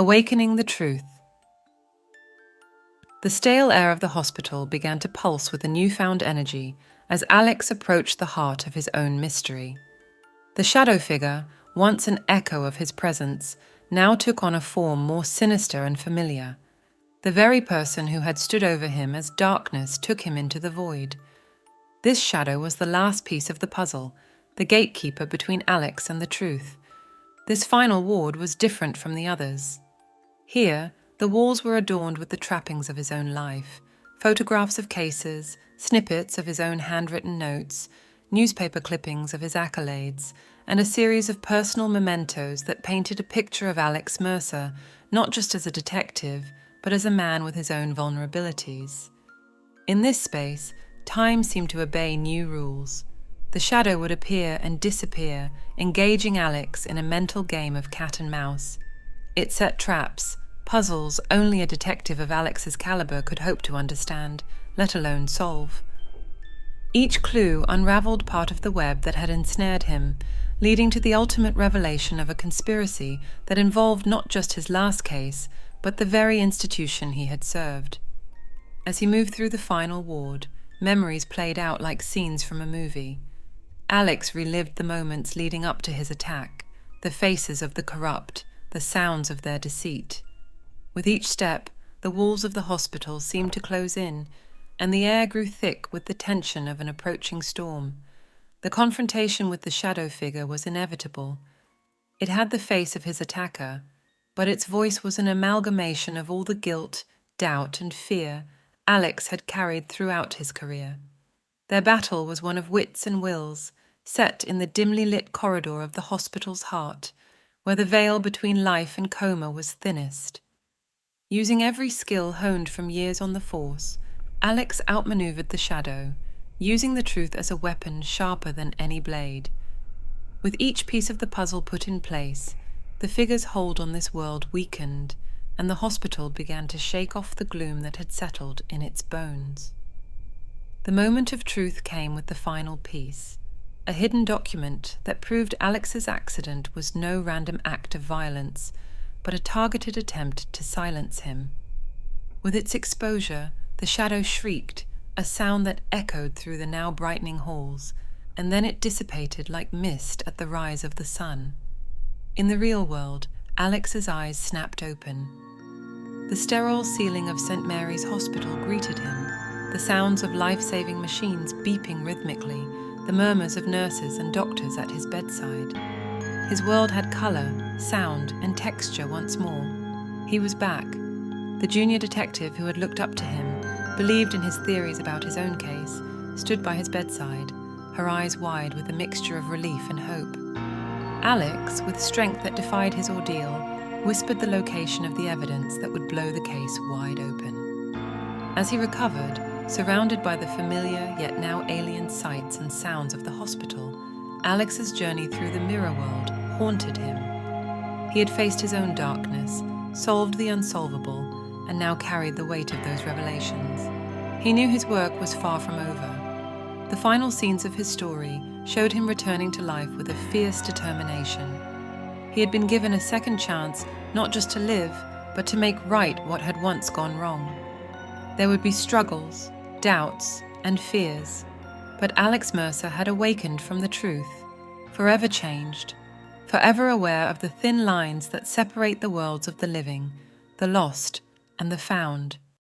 Awakening the Truth. The stale air of the hospital began to pulse with a newfound energy as Alex approached the heart of his own mystery. The shadow figure, once an echo of his presence, now took on a form more sinister and familiar. The very person who had stood over him as darkness took him into the void. This shadow was the last piece of the puzzle, the gatekeeper between Alex and the truth. This final ward was different from the others. Here, the walls were adorned with the trappings of his own life, photographs of cases, snippets of his own handwritten notes, newspaper clippings of his accolades, and a series of personal mementos that painted a picture of Alex Mercer, not just as a detective, but as a man with his own vulnerabilities. In this space, time seemed to obey new rules. The shadow would appear and disappear, engaging Alex in a mental game of cat and mouse. It set traps, puzzles only a detective of Alex's caliber could hope to understand, let alone solve. Each clue unraveled part of the web that had ensnared him, leading to the ultimate revelation of a conspiracy that involved not just his last case, but the very institution he had served. As he moved through the final ward, memories played out like scenes from a movie. Alex relived the moments leading up to his attack, the faces of the corrupt, the sounds of their deceit. With each step, the walls of the hospital seemed to close in, and the air grew thick with the tension of an approaching storm. The confrontation with the shadow figure was inevitable. It had the face of his attacker, but its voice was an amalgamation of all the guilt, doubt, and fear Alex had carried throughout his career. Their battle was one of wits and wills, set in the dimly lit corridor of the hospital's heart, where the veil between life and coma was thinnest. Using every skill honed from years on the force, Alex outmaneuvered the shadow, using the truth as a weapon sharper than any blade. With each piece of the puzzle put in place, the figure's hold on this world weakened, and the hospital began to shake off the gloom that had settled in its bones. The moment of truth came with the final piece, a hidden document that proved Alex's accident was no random act of violence, but a targeted attempt to silence him. With its exposure, the shadow shrieked, a sound that echoed through the now brightening halls, and then it dissipated like mist at the rise of the sun. In the real world, Alex's eyes snapped open. The sterile ceiling of St. Mary's Hospital greeted him, the sounds of life-saving machines beeping rhythmically, the murmurs of nurses and doctors at his bedside. His world had color, sound, and texture once more. He was back. The junior detective who had looked up to him, believed in his theories about his own case, stood by his bedside, her eyes wide with a mixture of relief and hope. Alex, with strength that defied his ordeal, whispered the location of the evidence that would blow the case wide open. As he recovered, surrounded by the familiar yet now alien sights and sounds of the hospital, Alex's journey through the mirror world haunted him. He had faced his own darkness, solved the unsolvable, and now carried the weight of those revelations. He knew his work was far from over. The final scenes of his story showed him returning to life with a fierce determination. He had been given a second chance not just to live, but to make right what had once gone wrong. There would be struggles, doubts, and fears, but Alex Mercer had awakened from the truth, forever changed, forever aware of the thin lines that separate the worlds of the living, the lost, and the found.